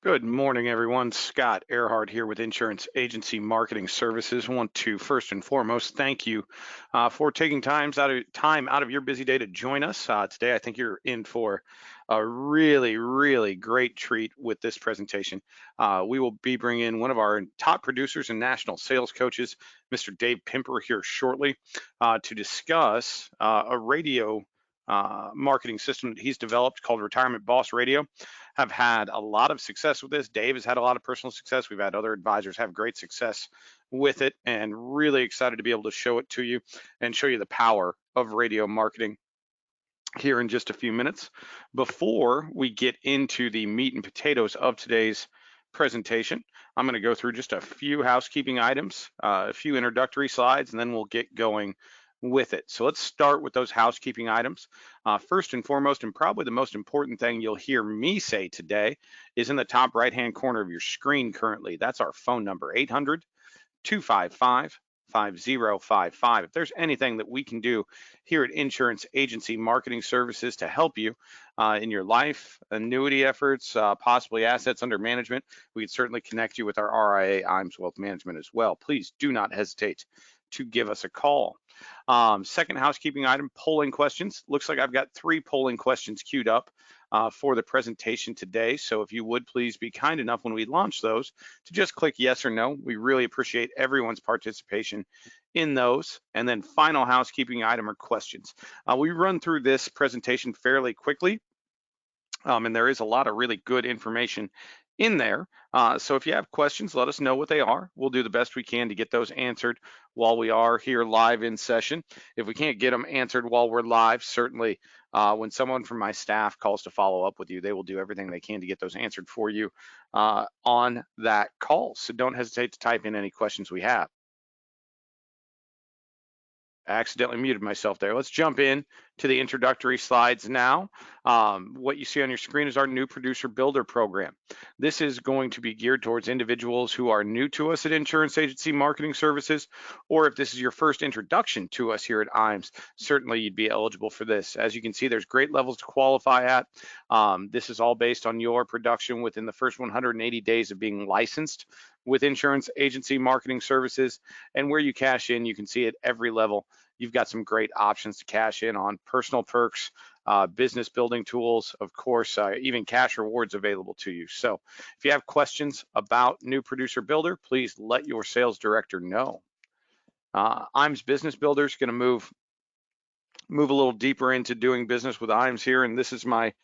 Good morning, everyone. Scott Earhart here with Insurance Agency Marketing Services. I want to first and foremost thank you for taking time out of your busy day to join us today. I think you're in for a really great treat with this presentation. We will be bringing in one of our top producers and national sales coaches, Mr. Dave Pimper, here shortly to discuss a radio marketing system that he's developed called Retirement Boss Radio. Have had a lot of success with this. Dave has had a lot of personal success. We've had other advisors have great success with it, and really excited to be able to show it to you and show you the power of radio marketing here in just a few minutes. Before we get into the meat and potatoes of today's presentation, I'm going to go through just a few housekeeping items, a few introductory slides, and then we'll get going with it. So let's start with those housekeeping items. First and foremost, and probably the most important thing you'll hear me say today is in the top right-hand corner of your screen currently. That's our phone number, 800-255-5055. If there's anything that we can do here at Insurance Agency Marketing Services to help you in your life, annuity efforts, possibly assets under management, we could certainly connect you with our RIA IMS Wealth Management as well. Please do not hesitate to give us a call. Second housekeeping item, polling questions. Looks like I've got 3 polling questions queued up for the presentation today. So if you would please be kind enough when we launch those to just click yes or no. We really appreciate everyone's participation in those. And then final housekeeping item or questions. We run through this presentation fairly quickly. And there is a lot of really good information in there. So if you have questions, let us know what they are. We'll do the best we can to get those answered while we are here live in session. If we can't get them answered while we're live, certainly when someone from my staff calls to follow up with you, they will do everything they can to get those answered for you on that call. So don't hesitate to type in any questions we have. I accidentally muted myself there. Let's jump in to the introductory slides now. What you see on your screen is our new producer builder program. This is going to be geared towards individuals who are new to us at Insurance Agency Marketing Services, or if this is your first introduction to us here at IMS, certainly you'd be eligible for this. As you can see, there's great levels to qualify at. This is all based on your production within the first 180 days of being licensed with Insurance Agency Marketing Services, and where you cash in, you can see at every level. You've got some great options to cash in on, personal perks, business building tools, of course, even cash rewards available to you. So if you have questions about new producer builder, please let your sales director know. IMS Business Builder is going to move a little deeper into doing business with IMS here, and this is my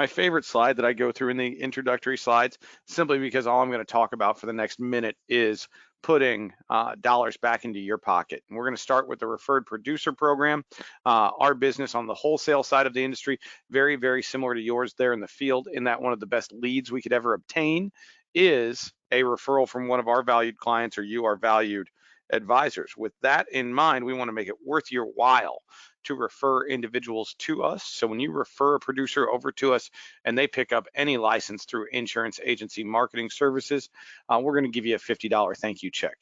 favorite slide that I go through in the introductory slides, simply because all I'm going to talk about for the next minute is putting dollars back into your pocket. And we're going to start with the referred producer program. Our business on the wholesale side of the industry, very similar to yours there in the field, in that one of the best leads we could ever obtain is a referral from one of our valued clients or you, our valued advisors. With that in mind, we want to make it worth your while to refer individuals to us. So when you refer a producer over to us and they pick up any license through Insurance Agency Marketing Services, we're going to give you a $50 thank you check.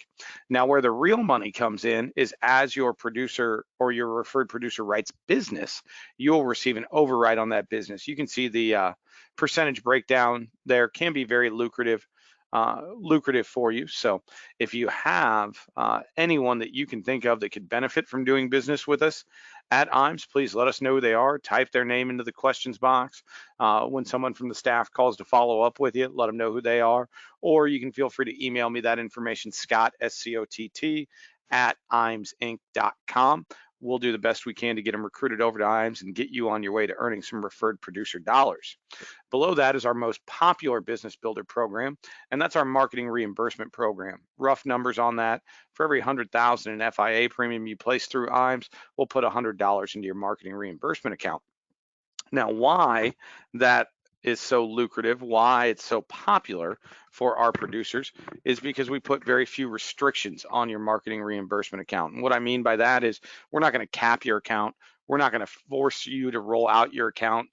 Now, where the real money comes in is as your producer or your referred producer writes business, you'll receive an override on that business. You can see the percentage breakdown there. Can be very lucrative for you. So if you have anyone that you can think of that could benefit from doing business with us at IMS, please let us know who they are. Type their name into the questions box. When someone from the staff calls to follow up with you, let them know who they are. Or you can feel free to email me that information, Scott, SCOTT, at imsinc.com. We'll do the best we can to get them recruited over to IMS and get you on your way to earning some referred producer dollars. Below that is our most popular business builder program, and that's our marketing reimbursement program. Rough numbers on that: for every $100,000 in FIA premium you place through IMS, we'll put $100 into your marketing reimbursement account. Now, why that is so lucrative, why it's so popular for our producers, is because we put very few restrictions on your marketing reimbursement account. And what I mean by that is we're not going to cap your account. We're not going to force you to roll out your account,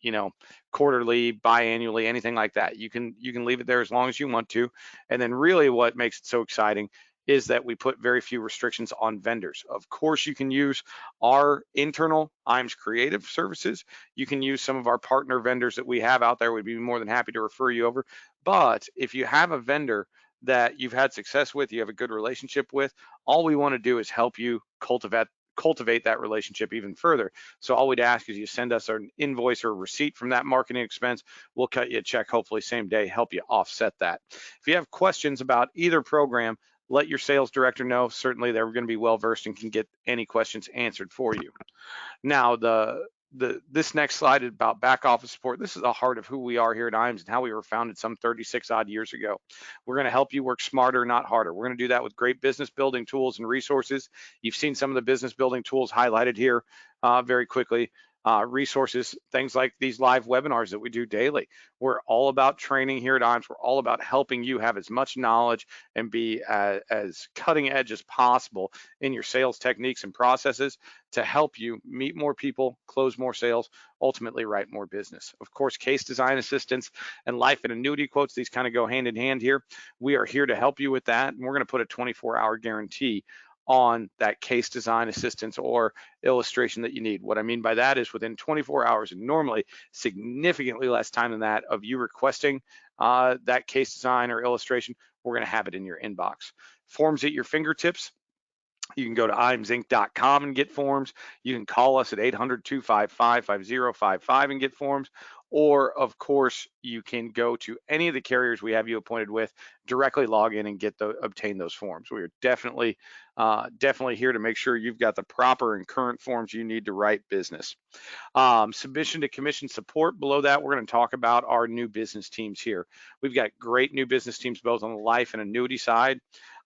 quarterly, biannually, anything like that. You can leave it there as long as you want to. And then really what makes it so exciting is that we put very few restrictions on vendors. Of course, you can use our internal IAMS creative services. You can use some of our partner vendors that we have out there. We'd be more than happy to refer you over. But if you have a vendor that you've had success with, you have a good relationship with, all we want to do is help you cultivate that relationship even further. So all we'd ask is you send us an invoice or a receipt from that marketing expense. We'll cut you a check, hopefully same day, help you offset that. If you have questions about either program, let your sales director know. Certainly they're going to be well versed and can get any questions answered for you. Now, this next slide is about back office support. This is the heart of who we are here at IAMS and how we were founded some 36 odd years ago. We're going to help you work smarter, not harder. We're going to do that with great business building tools and resources. You've seen some of the business building tools highlighted here very quickly. Resources, things like these live webinars that we do daily. We're all about training here at IAMS. We're all about helping you have as much knowledge and be as cutting edge as possible in your sales techniques and processes to help you meet more people, close more sales, ultimately write more business. Of course, case design assistance and life and annuity quotes, these kind of go hand in hand here. We are here to help you with that, and we're going to put a 24-hour guarantee on that case design assistance or illustration that you need. What I mean by that is within 24 hours, and normally significantly less time than that, of you requesting that case design or illustration, we're going to have it in your inbox. Forms at your fingertips. You can go to imsinc.com and get forms. You can call us at 800-255-5055 and get forms. Or, of course, you can go to any of the carriers we have you appointed with, directly log in and obtain those forms. We are definitely here to make sure you've got the proper and current forms you need to write business. Submission to commission support. Below that, we're going to talk about our new business teams here. We've got great new business teams both on the life and annuity side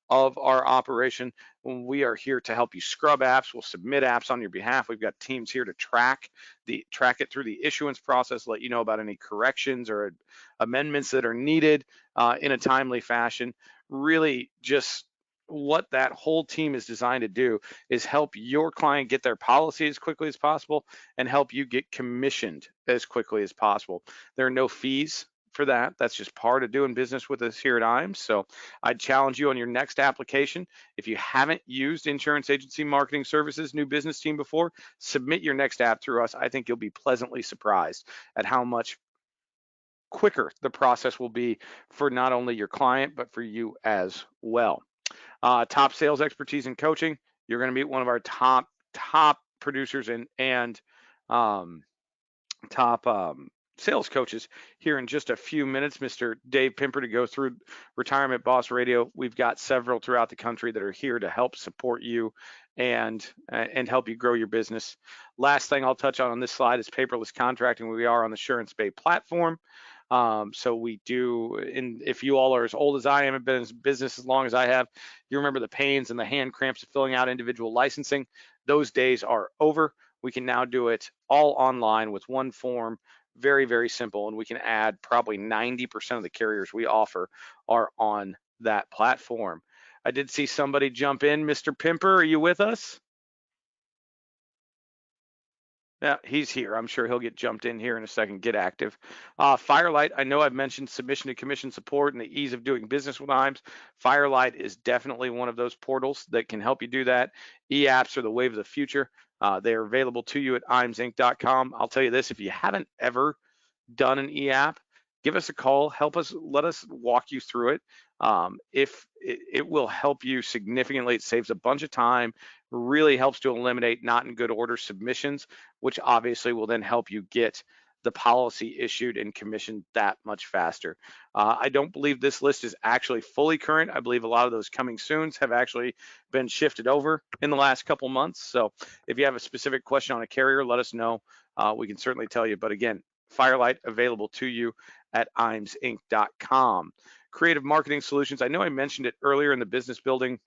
of our operation. We are here to help you scrub apps. We'll submit apps on your behalf. We've got teams here to track it through the issuance process, let you know about any corrections or amendments that are needed in a timely fashion. Really, just what that whole team is designed to do is help your client get their policy as quickly as possible and help you get commissioned as quickly as possible. There are no fees for that. That's just part of doing business with us here at IAMS. So I'd challenge you on your next application. If you haven't used Insurance Agency Marketing Services new business team before, submit your next app through us. I think you'll be pleasantly surprised at how much quicker the process will be for not only your client, but for you as well. Top sales expertise and coaching. You're going to meet one of our top producers and top sales coaches here in just a few minutes, Mr. Dave Pimper, to go through Retirement Boss Radio. We've got several throughout the country that are here to help support you and help you grow your business. Last thing I'll touch on this slide is paperless contracting. We are on the Assurance Bay platform. So we do, and if you all are as old as I am, have been in business as long as I have, you remember the pains and the hand cramps of filling out individual licensing. Those days are over. We can now do it all online with one form. Very, very simple. And we can add probably 90% of the carriers we offer are on that platform. I did see somebody jump in. Mr. Pimper, are you with us? Yeah, he's here. I'm sure he'll get jumped in here in a second. Get active. Firelight, I know I've mentioned submission to commission support and the ease of doing business with IAMS. Firelight is definitely one of those portals that can help you do that. E-apps are the wave of the future. They are available to you at imsinc.com. I'll tell you this, if you haven't ever done an e-app, give us a call, let us walk you through it. If it will help you significantly, it saves a bunch of time, really helps to eliminate not in good order submissions, which obviously will then help you get the policy issued and commissioned that much faster. I don't believe this list is actually fully current. I believe a lot of those coming soons have actually been shifted over in the last couple months. So if you have a specific question on a carrier, let us know. We can certainly tell you. But again, Firelight available to you at imsinc.com. Creative marketing solutions. I know I mentioned it earlier in the business building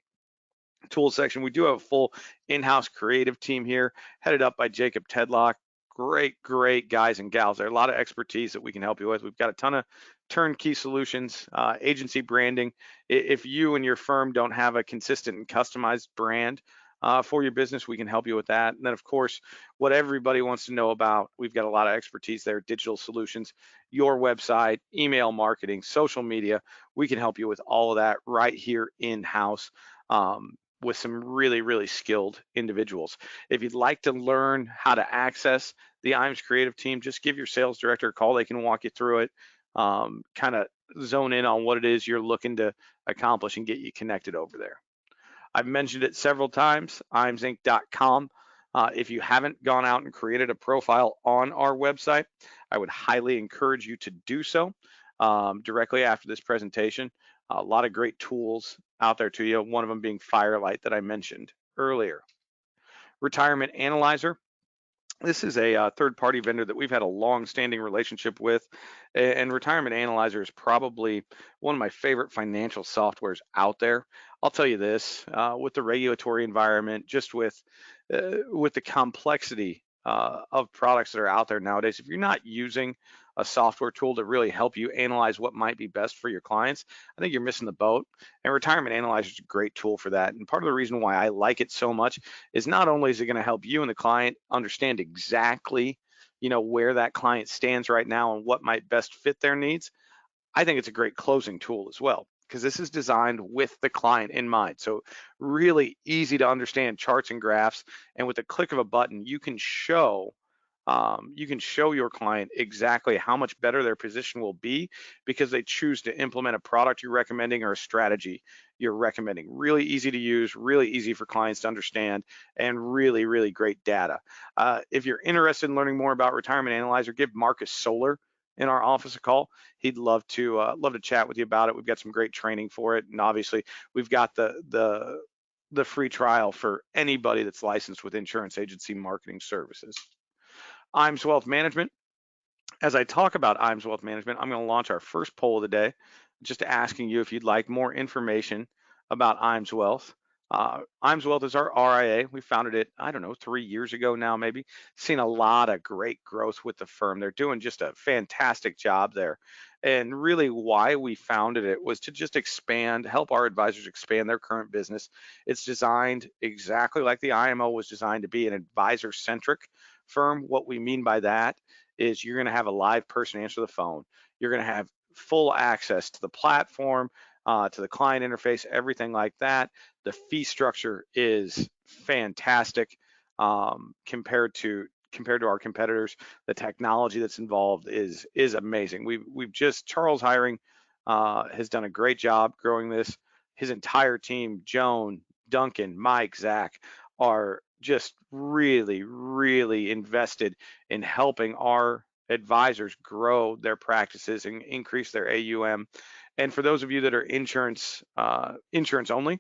tools section. We do have a full in-house creative team here, headed up by Jacob Tedlock. Great guys and gals. There are a lot of expertise that we can help you with. We've got a ton of turnkey solutions, agency branding. If you and your firm don't have a consistent and customized brand for your business, we can help you with that. And then, of course, what everybody wants to know about, we've got a lot of expertise there, digital solutions, your website, email marketing, social media. We can help you with all of that right here in-house. with some really, really skilled individuals. If you'd like to learn how to access the IMS creative team, just give your sales director a call. They can walk you through it, kind of zone in on what it is you're looking to accomplish and get you connected over there. I've mentioned it several times, imsinc.com. If you haven't gone out and created a profile on our website, I would highly encourage you to do so directly after this presentation. A lot of great tools out there to you, one of them being Firelight that I mentioned earlier. Retirement Analyzer. This is a third-party vendor that we've had a long-standing relationship with, and Retirement Analyzer is probably one of my favorite financial softwares out there. I'll tell you this, with the regulatory environment, just with the complexity of products that are out there nowadays, if you're not using a software tool to really help you analyze what might be best for your clients, I think you're missing the boat. And Retirement Analyzer is a great tool for that. And part of the reason why I like it so much is not only is it going to help you and the client understand exactly, where that client stands right now and what might best fit their needs. I think it's a great closing tool as well, because this is designed with the client in mind. So really easy to understand charts and graphs. And with the click of a button, you can show your client exactly how much better their position will be because they choose to implement a product you're recommending or a strategy you're recommending. Really easy to use, really easy for clients to understand, and really, really great data. If you're interested in learning more about Retirement Analyzer, give Marcus Solar in our office a call. He'd love to chat with you about it. We've got some great training for it, and obviously we've got the free trial for anybody that's licensed with insurance agency marketing services. IMS Wealth Management. As I talk about IMS Wealth Management, I'm going to launch our first poll of the day, just asking you if you'd like more information about IMS Wealth. IMS Wealth is our RIA. We founded it, I don't know, 3 years ago now, maybe. Seen a lot of great growth with the firm. They're doing just a fantastic job there. And really why we founded it was to just help our advisors expand their current business. It's designed exactly like the IMO was designed to be, an advisor-centric firm. What we mean by that is you're going to have a live person answer the phone. You're going to have full access to the platform, to the client interface, everything like that. The fee structure is fantastic compared to our competitors. The technology that's involved is amazing. We've just Charles Hiring has done a great job growing this. His entire team, Joan, Duncan, Mike, Zach, are just really, really invested in helping our advisors grow their practices and increase their AUM. And for those of you that are insurance only,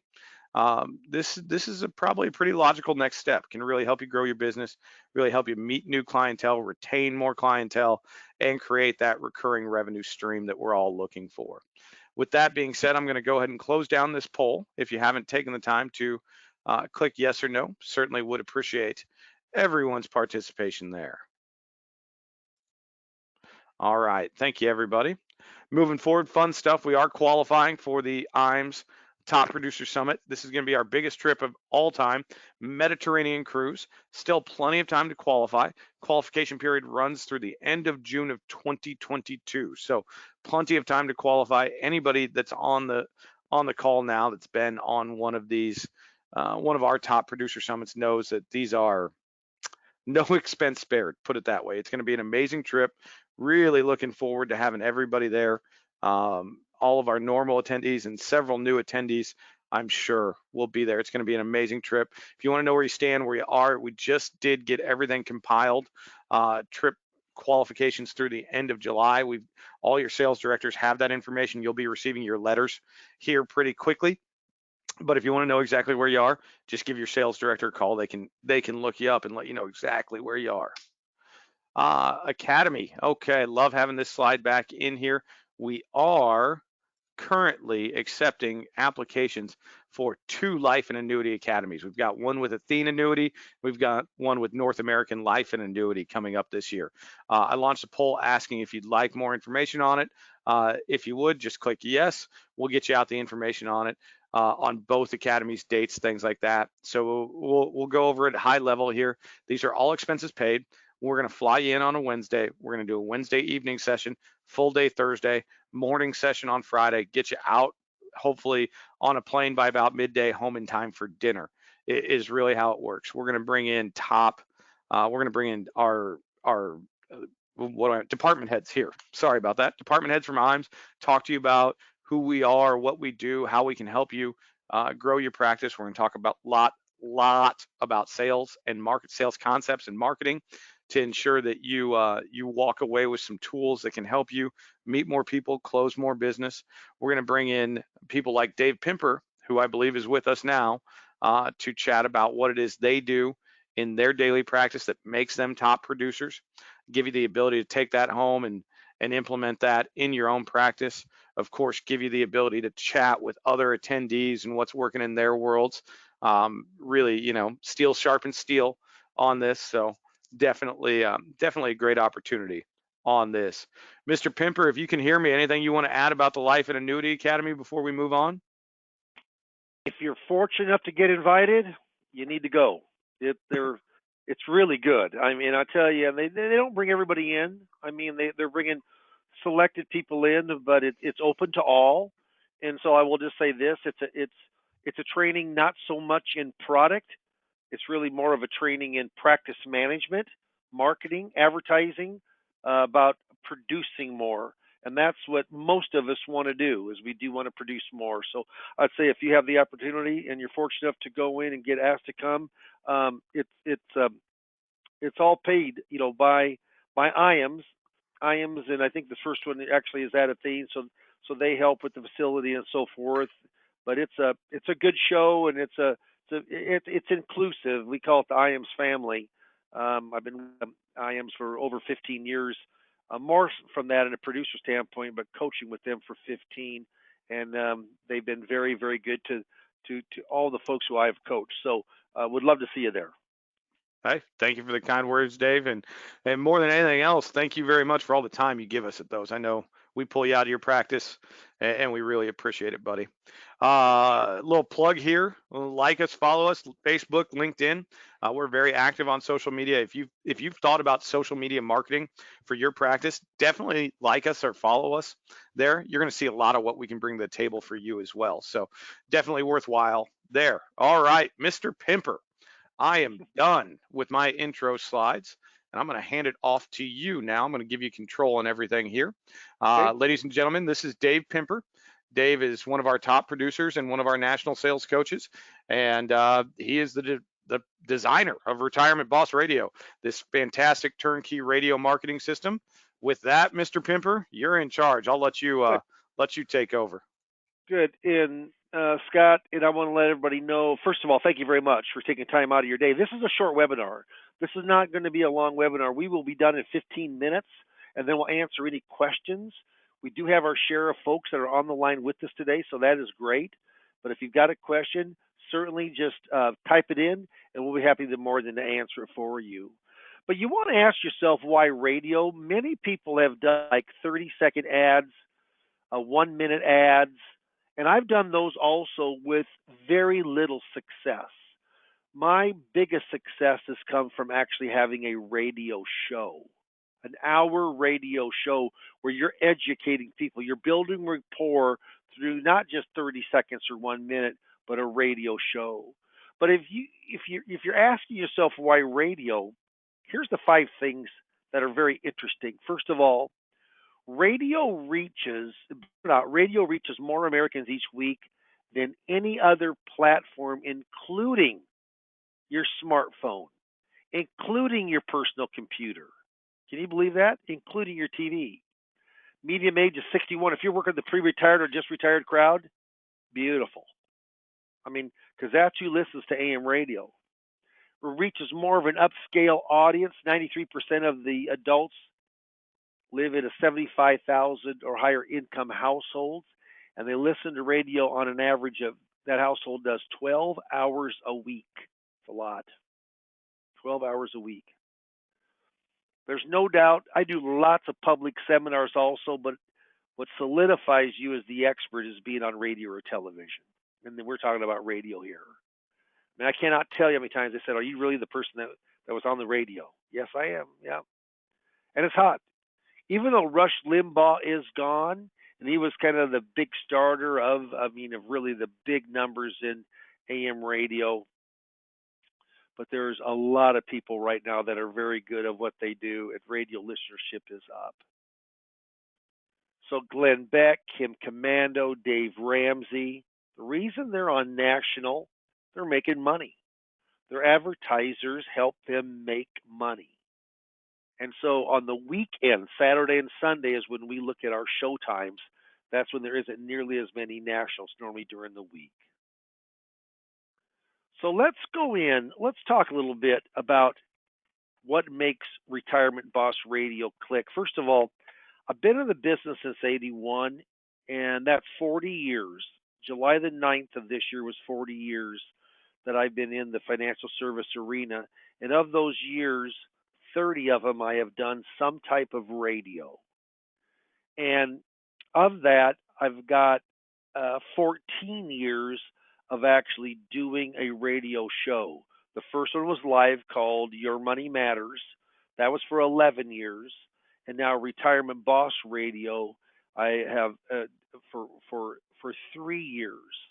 this is probably a pretty logical next step. Can really help you grow your business, really help you meet new clientele, retain more clientele, and create that recurring revenue stream that we're all looking for. With that being said, I'm going to go ahead and close down this poll. If you haven't taken the time to click yes or no, certainly would appreciate everyone's participation there. All right, thank you, everybody. Moving forward, fun stuff. We are qualifying for the IMS Top Producer Summit. This is going to be our biggest trip of all time, Mediterranean cruise. Still plenty of time to qualify. Qualification period runs through the end of June of 2022. So plenty of time to qualify. Anybody that's on the call now that's been on one of our Top Producer Summits knows that these are no expense spared, put it that way. It's going to be an amazing trip. Really looking forward to having everybody there. All of our normal attendees and several new attendees, I'm sure, will be there. It's going to be an amazing trip. If you want to know where you stand, where you are, we just did get everything compiled. Trip qualifications through the end of July. All your sales directors have that information. You'll be receiving your letters here pretty quickly. But if you want to know exactly where you are, just give your sales director a call. They can look you up and let you know exactly where you are. Academy. Okay, love having this slide back in here. We are currently accepting applications for 2 life and annuity academies. We've got one with Athene Annuity. We've got one with North American Life and Annuity coming up this year. I launched a poll asking if you'd like more information on it. If you would, just click yes. We'll get you out the information on it, on both academies, dates, things like that. So we'll go over it high level here. These are all expenses paid. We're going to fly you in on a Wednesday. We're going to do a Wednesday evening session, full day Thursday, morning session on Friday, get you out hopefully on a plane by about midday, home in time for dinner. Is really how it works. We're going to bring in we're going to bring in our department heads here. Sorry about that. Department heads from IMS talk to you about who we are, what we do, how we can help you grow your practice. We're going to talk about lot about sales and market sales concepts and marketing to ensure that you walk away with some tools that can help you meet more people, close more business. We're going to bring in people like Dave Pimper, who I believe is with us now, to chat about what it is they do in their daily practice that makes them top producers, give you the ability to take that home and implement that in your own practice. Of course, give you the ability to chat with other attendees and what's working in their worlds. Really, steel sharpens steel on this. So definitely a great opportunity on this. Mr. Pimper, if you can hear me, anything you want to add about the Life and Annuity Academy before we move on? If you're fortunate enough to get invited, you need to go. It's really good. I mean, I tell you, they don't bring everybody in. I mean, they're bringing selected people in, but it's open to all. And so I will just say this: it's a training not so much in product. It's really more of a training in practice management, marketing, advertising, about producing more. And that's what most of us want to do is we do want to produce more. So I'd say if you have the opportunity and you're fortunate enough to go in and get asked to come, it's all paid, by IAMS. IAMS, and I think the first one actually is at Athene, so they help with the facility and so forth. But it's a good show, and it's inclusive. We call it the IAMS family. I've been with IAMS for over 15 years, more from that in a producer standpoint, but coaching with them for 15, and they've been very, very good to all the folks who I've coached. So would love to see you there. Hey, thank you for the kind words, Dave, and more than anything else, thank you very much for all the time you give us at those. I know we pull you out of your practice, and we really appreciate it, buddy. Little plug here: like us, follow us, Facebook, LinkedIn. We're very active on social media. If you've thought about social media marketing for your practice, definitely like us or follow us there. You're going to see a lot of what we can bring to the table for you as well. So definitely worthwhile there. All right, Mr. Pimper. I am done with my intro slides, and I'm going to hand it off to you now. I'm going to give you control on everything here. Okay. Ladies and gentlemen, this is Dave Pimper. Dave is one of our top producers and one of our national sales coaches, and he is the designer of Retirement Boss Radio, this fantastic turnkey radio marketing system. With that, Mr. Pimper, you're in charge. I'll let you take over. Good. And Scott, and I want to let everybody know, first of all, thank you very much for taking time out of your day. This is a short webinar. This is not going to be a long webinar. We will be done in 15 minutes, and then we'll answer any questions. We do have our share of folks that are on the line with us today, so that is great. But if you've got a question, certainly just type it in, and we'll be happy to more than to answer it for you. But you want to ask yourself why radio. Many people have done like 30-second ads, 1-minute ads, and I've done those also with very little success. My biggest success has come from actually having a radio show, an hour radio show where you're educating people. You're building rapport through not just 30 seconds or 1 minute, but a radio show. But if you're asking yourself why radio, here's the 5 things that are very interesting. First of all, radio reaches more Americans each week than any other platform, including your smartphone, including your personal computer. Can you believe that? Including your TV. Medium age is 61. If you're working the pre-retired or just retired crowd, beautiful. I mean, because that's who listens to AM radio. It reaches more of an upscale audience. 93% of the adults live in a 75,000 or higher income households, and they listen to radio on an average of, that household does 12 hours a week. It's a lot. 12 hours a week. There's no doubt, I do lots of public seminars also, but what solidifies you as the expert is being on radio or television. And then we're talking about radio here. I mean, I cannot tell you how many times they said, "Are you really the person that was on the radio?" Yes, I am. Yeah. And it's hot. Even though Rush Limbaugh is gone, and he was kind of the big starter of, I mean, of really the big numbers in AM radio. But there's a lot of people right now that are very good at what they do, and radio listenership is up. So Glenn Beck, Kim Commando, Dave Ramsey. The reason they're on national, they're making money. Their advertisers help them make money. And so on the weekend, Saturday and Sunday is when we look at our show times. That's when there isn't nearly as many nationals normally during the week. So let's go in. Let's talk a little bit about what makes Retirement Boss Radio click. First of all, I've been in the business since 81, and that's 40 years. July the 9th of this year was 40 years that I've been in the financial service arena. And of those years, 30 of them I have done some type of radio. And of that, I've got 14 years of actually doing a radio show. The first one was live called Your Money Matters. That was for 11 years. And now Retirement Boss Radio, I have for 3 years.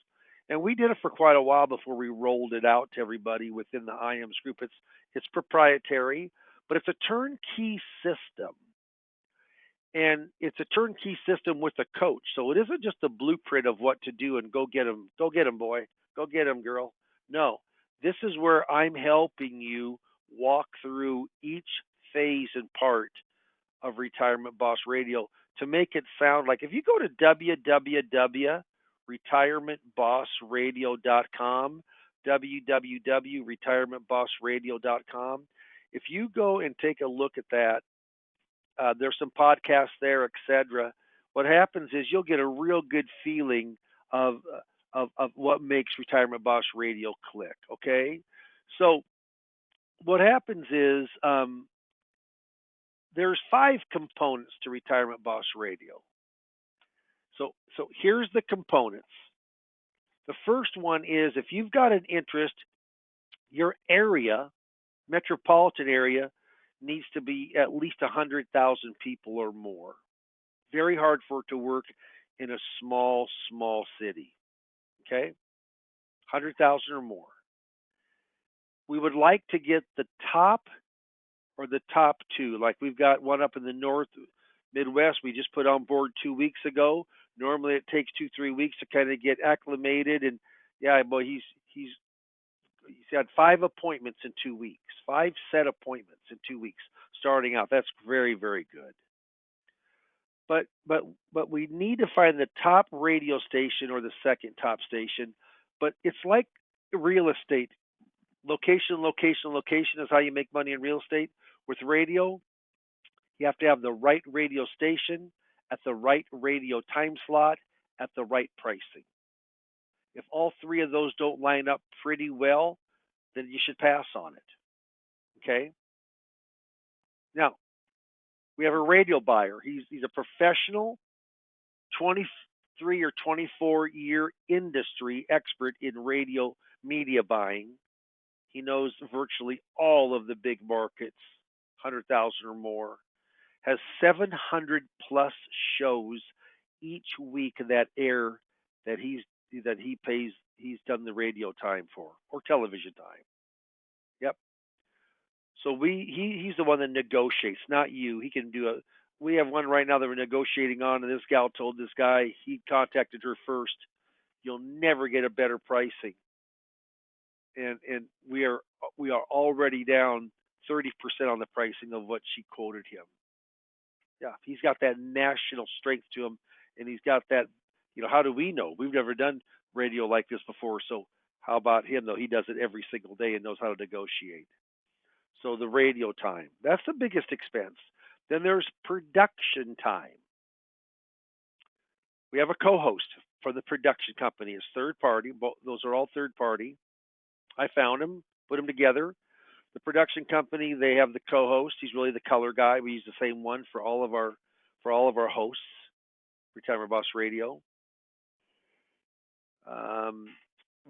And we did it for quite a while before we rolled it out to everybody within the IAMS group. It's proprietary, but it's a turnkey system, and it's a turnkey system with a coach. So it isn't just a blueprint of what to do and go get 'em, boy, go get 'em, girl. No, this is where I'm helping you walk through each phase and part of Retirement Boss Radio to make it sound like, if you go to www.retirementbossradio.com, www.retirementbossradio.com, if you go and take a look at that, there's some podcasts there, etc. What happens is you'll get a real good feeling of what makes Retirement Boss Radio click. Okay, so what happens is there's 5 components to Retirement Boss Radio. So here's the components. The first one is, if you've got an interest, your area, metropolitan area, needs to be at least 100,000 people or more. Very hard for it to work in a small city. Okay? 100,000 or more. We would like to get the top or the top 2. Like we've got one up in the north Midwest we just put on board 2 weeks ago. Normally it takes 2-3 weeks to kind of get acclimated, and yeah, boy, he's had 5 appointments in 2 weeks. 5 set appointments in 2 weeks starting out. That's very, very good. But we need to find the top radio station or the second top station. But it's like real estate. Location, location, location is how you make money in real estate. With radio, you have to have the right radio station at the right radio time slot at the right pricing. If all 3 of those don't line up pretty well, then you should pass on it. Okay? Now, we have a radio buyer. He's a professional, 23 or 24-year industry expert in radio media buying. He knows virtually all of the big markets, 100,000 or more. Has 700 plus shows each week that air that he pays. He's done the radio time for, or television time. Yep. So he's the one that negotiates, not you. He can do a. We have one right now that we're negotiating on, and this gal told this guy, he contacted her first, you'll never get a better pricing. And we are already down 30% on the pricing of what she quoted him. Yeah, he's got that national strength to him, and he's got that. How do we know? We've never done radio like this before. So how about him though? He does it every single day and knows how to negotiate. So the radio time, that's the biggest expense. Then there's production time. We have a co-host for the production company. It's third party. Those are all third party. I found him, put them together. The production company, they have the co-host. He's really the color guy. We use the same one for all of our hosts. Retirement Boss Radio.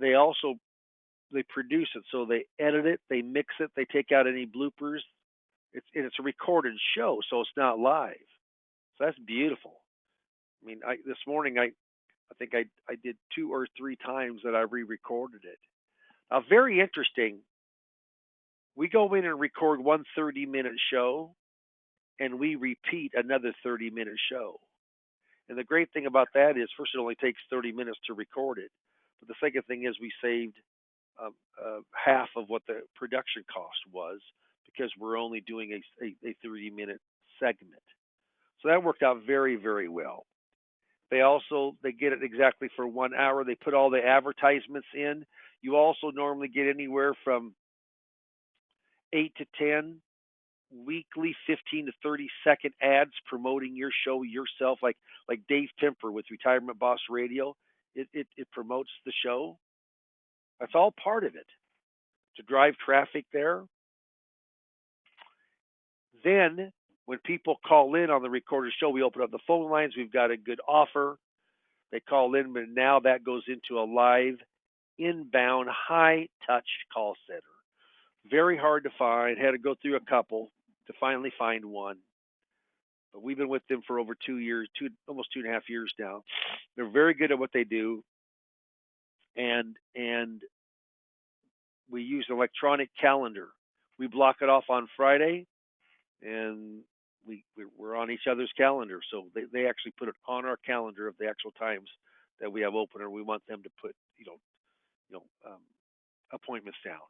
They also produce it, so they edit it, they mix it, they take out any bloopers. It's a recorded show, so it's not live. So that's beautiful. I mean, this morning I think I did 2 or 3 times that I re-recorded it. Now, very interesting. We go in and record one 30-minute show, and we repeat another 30-minute show. And the great thing about that is, first, it only takes 30 minutes to record it. But the second thing is, we saved half of what the production cost was because we're only doing a 30-minute segment. So that worked out very, very well. They get it exactly for 1 hour. They put all the advertisements in. You also normally get anywhere from 8 to 10 weekly 15 to 30-second ads promoting your show yourself, like Dave Pimper with Retirement Boss Radio. It promotes the show. That's all part of it to drive traffic there. Then when people call in on the recorded show, we open up the phone lines. We've got a good offer. They call in, but now that goes into a live inbound high touch call center. Very hard to find. Had to go through a couple to finally find one. But we've been with them for over 2 years, almost 2.5 years now. They're very good at what they do, and we use an electronic calendar. We block it off on Friday, and we're on each other's calendar. So they actually put it on our calendar of the actual times that we have open, or we want them to put appointments down.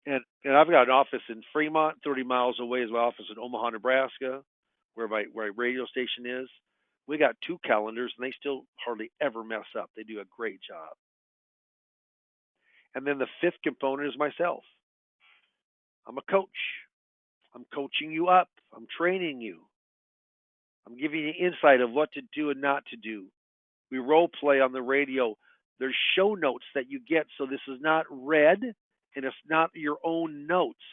And I've got an office in Fremont, 30 miles away is my office in Omaha, Nebraska, where my radio station is. We got two calendars, and they still hardly ever mess up. They do a great job. And then the fifth component is myself. I'm a coach. I'm coaching you up. I'm training you. I'm giving you insight of what to do and not to do. We role play on the radio. There's show notes that you get, so this is not read, and it's not your own notes.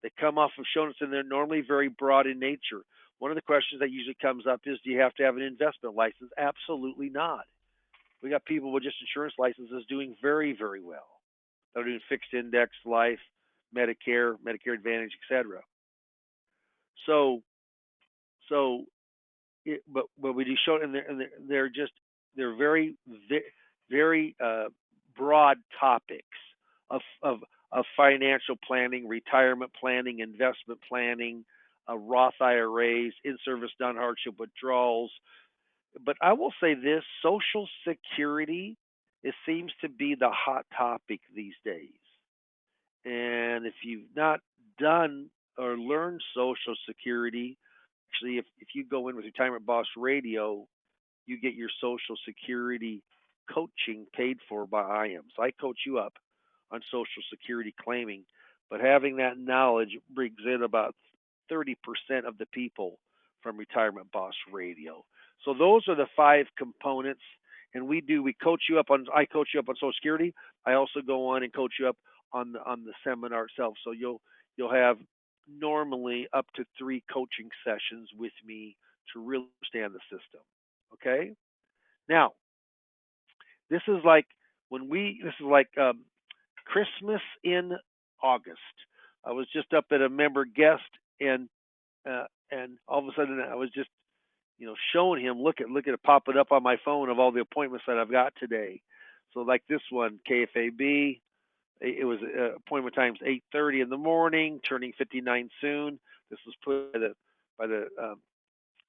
They come off of show notes, and they're normally very broad in nature. One of the questions that usually comes up is, do you have to have an investment license? Absolutely not. We got people with just insurance licenses doing very, very well. They're doing fixed index, life, Medicare, Medicare Advantage, etc. So, so, but we do show, and they're very broad topics of financial planning, retirement planning, investment planning, Roth IRAs, in-service non-hardship withdrawals. But I will say this: Social Security, it seems to be the hot topic these days. And if you've not done or learned Social Security, actually, if you go in with Retirement Boss Radio, you get your Social Security coaching paid for by IAM. So I coach you up on Social Security claiming, but having that knowledge brings in about 30% of the people from Retirement Boss Radio. So those are the five components, and we coach you up on. I coach you up on Social Security. I also go on and coach you up on the seminar itself. So you'll have normally up to 3 coaching sessions with me to really understand the system. Okay. Now, this is like Christmas in August. I was just up at a member guest, and all of a sudden I was just showing him, look at it popping up on my phone of all the appointments that I've got today. So like this one, KFAB, it was appointment times 8:30 in the morning, turning 59 soon. This was put by the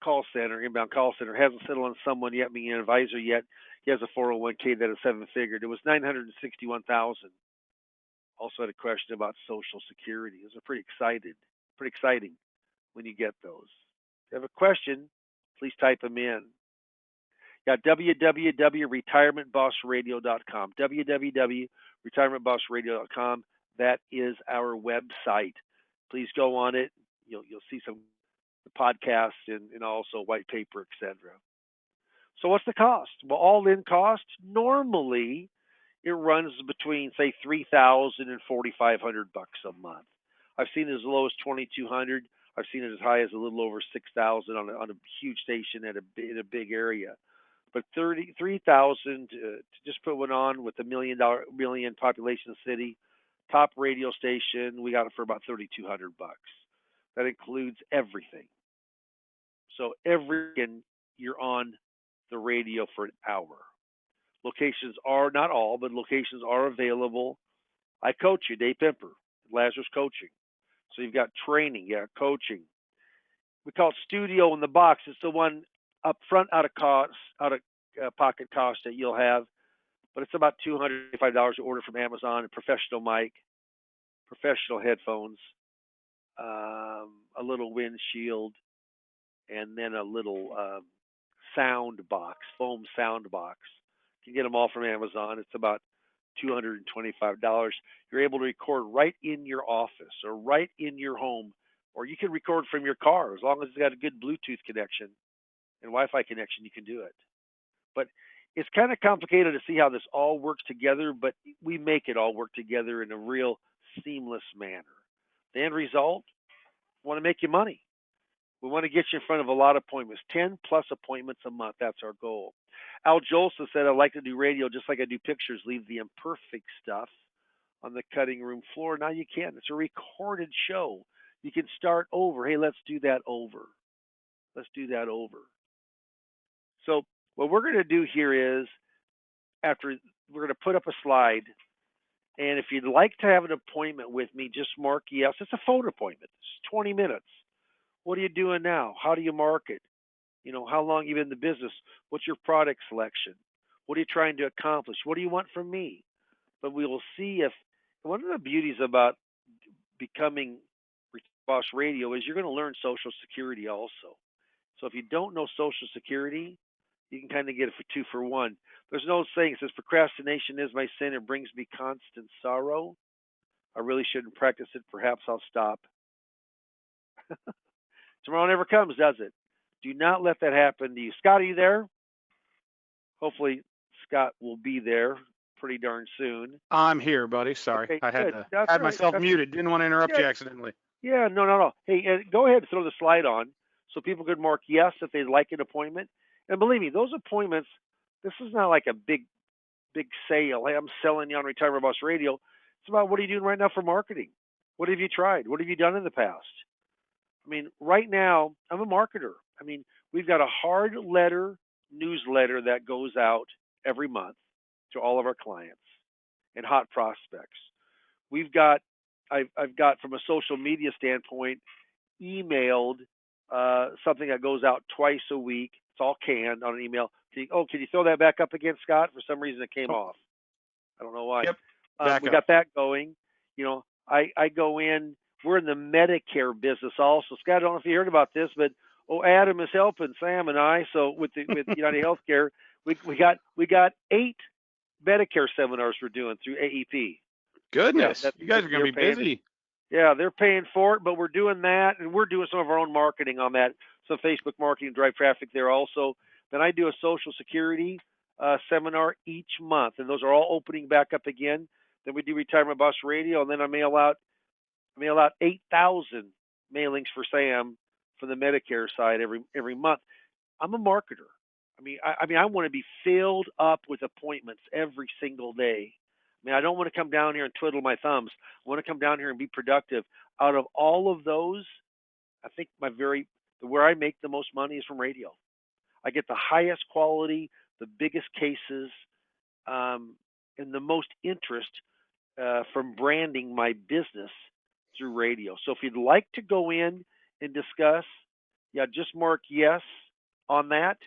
call center, inbound call center. Hasn't settled on someone yet, being an advisor yet. He has a 401k that is 7-figured. It was 961,000. Also had a question about Social Security. It was pretty exciting when you get those. If you have a question, please type them in. Yeah, www.retirementbossradio.com. www.retirementbossradio.com. That is our website. Please go on it. You'll see some podcasts and also white paper, etc. So what's the cost? Well, all-in cost normally it runs between say $3,000 and $4,500 a month. I've seen it as low as $2,200. I've seen it as high as a little over $6,000 on a huge station in a big area. But $3,000 to just put one on with a million population city, top radio station, we got it for about $3,200. That includes everything. So everything you're on the radio for an hour. Locations are not all, but locations are available. I coach you, Dave Pimper, Lazarus Coaching. So you've got training, yeah, coaching. We call it Studio in the Box. It's the one up front out of cost, out of pocket cost that you'll have, but it's about $205 to order from Amazon. A professional mic, professional headphones, a little windshield, and then a little sound box, foam sound box. You can get them all from Amazon. It's about $225. You're able to record right in your office or right in your home, or you can record from your car as long as it's got a good Bluetooth connection and Wi-Fi connection. You can do it. But it's kind of complicated to see how this all works together, but we make it all work together in a real seamless manner. The end result, we want to make you money. We want to get you in front of a lot of appointments, 10 plus appointments a month. That's our goal. Al Jolson said, I like to do radio just like I do pictures, leave the imperfect stuff on the cutting room floor. Now you can. It's a recorded show. You can start over. Hey, let's do that over. Let's do that over. So what we're going to do here is after we're going to put up a slide. And if you'd like to have an appointment with me, just mark yes. It's a phone appointment. It's 20 minutes. What are you doing now? How do you market? You know, how long you been in the business? What's your product selection? What are you trying to accomplish? What do you want from me? But we will see if one of the beauties about becoming Boss Radio is you're going to learn Social Security also. So if you don't know Social Security, you can kind of get it for 2 for 1. There's an old saying that says, procrastination is my sin. It brings me constant sorrow. I really shouldn't practice it. Perhaps I'll stop. Tomorrow never comes, does it? Do not let that happen to you. Scott, are you there? Hopefully, Scott will be there pretty darn soon. I'm here, buddy. Sorry, Okay, I had good. to That's had all right. myself That's muted. Didn't want to interrupt yeah, you accidentally. yeah. No, no, no. Hey, go ahead and throw the slide on so people could mark yes if they'd like an appointment. And believe me, those appointments. This is not like a big sale. Hey, I'm selling you on Retirement Boss Radio. It's about what are you doing right now for marketing? What have you tried? What have you done in the past? I mean, right now, I'm a marketer. I mean, we've got a hard letter newsletter that goes out every month to all of our clients and hot prospects. We've got, I've got from a social media standpoint, emailed something that goes out twice a week. It's all canned on an email. Can you throw that back up again, Scott? For some reason, it came Oh, off. I don't know why. yep, back We up. got that going. You know, I go in. We're in the Medicare business also. Scott, I don't know if you heard about this, but Adam is helping Sam and I. So with United Healthcare, we got 8 Medicare seminars we're doing through AEP. Yeah, Goodness, that you guys are gonna they're be paying. busy. Yeah, they're paying for it, but we're doing that, and we're doing some of our own marketing on that. Some Facebook marketing, drive traffic there also. Then I do a Social Security seminar each month, and those are all opening back up again. Then we do Retirement Boss Radio, and then I mail out 8,000 mailings for Sam for the Medicare side every month. I'm a marketer. I want to be filled up with appointments every single day. I mean, I don't want to come down here and twiddle my thumbs. I want to come down here and be productive. Out of all of those, I think where I make the most money is from radio. I get the highest quality, the biggest cases, and the most interest from branding my business through radio. So if you'd like to go in and discuss, yeah, just mark yes on that.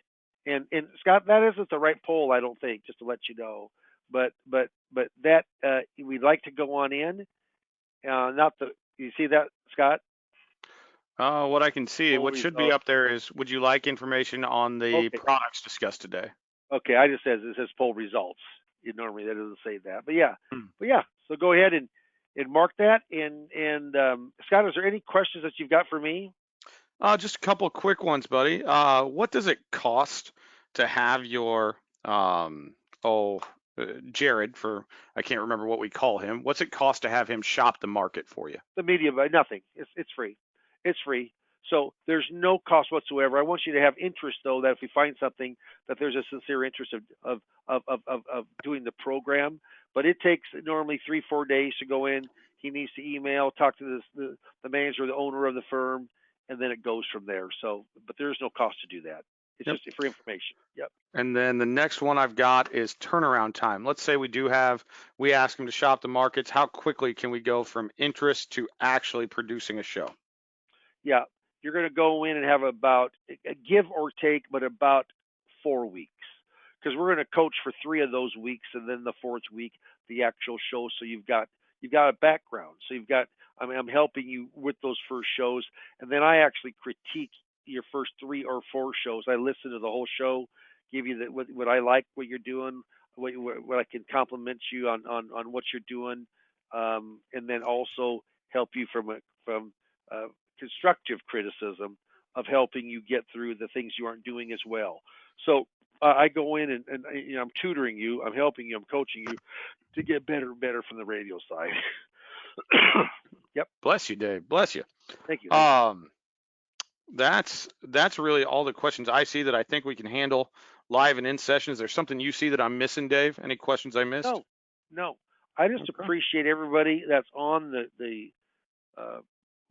And Scott, that isn't the right poll, I don't think, just to let you know. But that we'd like to go on in. Not the you see that, Scott? What I can see, Poll what should be results. up there is, would you like information on the Okay, products discussed today? okay. I just says it says poll results. Normally that doesn't say that, but yeah, Hmm. So go ahead and mark that. And Scott, is there any questions that you've got for me? Just a couple of quick ones, buddy. What does it cost to have your oh Jared for I can't remember what we call him. What's it cost to have him shop the market for you? The media, but nothing. It's free. It's free. So there's no cost whatsoever. I want you to have interest, though, that if we find something, that there's a sincere interest of doing the program. But it takes normally 3-4 days to go in. He needs to email, talk to the manager, the owner of the firm, and then it goes from there. So, but there's no cost to do that. It's Yep. just for information. Yep. And then the next one I've got is turnaround time. Let's say we ask them to shop the markets. How quickly can we go from interest to actually producing a show? Yeah, you're going to go in and have about a give or take, but about 4 weeks, because we're going to coach for 3 of those weeks, and then the fourth week the actual show. So you've got a background. So you've got. I mean, I'm helping you with those first shows, and then I actually critique your first 3 or 4 shows. I listen to the whole show, give you what I like, what you're doing, what I can compliment you on what you're doing, and then also help you from uh, constructive criticism of helping you get through the things you aren't doing as well. So I go in and I'm tutoring you, I'm helping you, I'm coaching you to get better and better from the radio side. Yep. Bless you, Dave. Bless you. Thank you. Thank you. Um, that's really all the questions I see that I think we can handle live and in session. Is there something you see that I'm missing, Dave? Any questions I missed? No, no. I just Okay. appreciate everybody that's on the uh,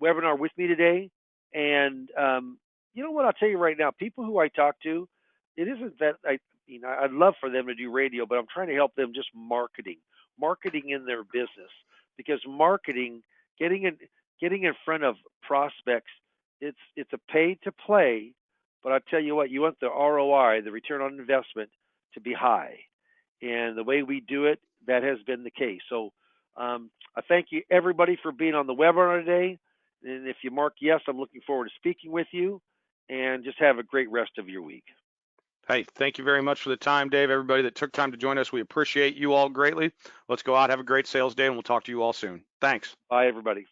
webinar with me today. And you know what? I'll tell you right now, people who I talk to, it isn't that I'd love for them to do radio, but I'm trying to help them just marketing in their business, because marketing, getting in, getting in front of prospects, it's a pay to play. But I tell you what, you want the ROI, the return on investment, to be high, and the way we do it, that has been the case. So I thank you everybody for being on the webinar today. And if you mark yes, I'm looking forward to speaking with you. And just have a great rest of your week. Hey, thank you very much for the time, Dave. Everybody that took time to join us, we appreciate you all greatly. Let's go out, have a great sales day, and we'll talk to you all soon. Thanks. Bye, everybody.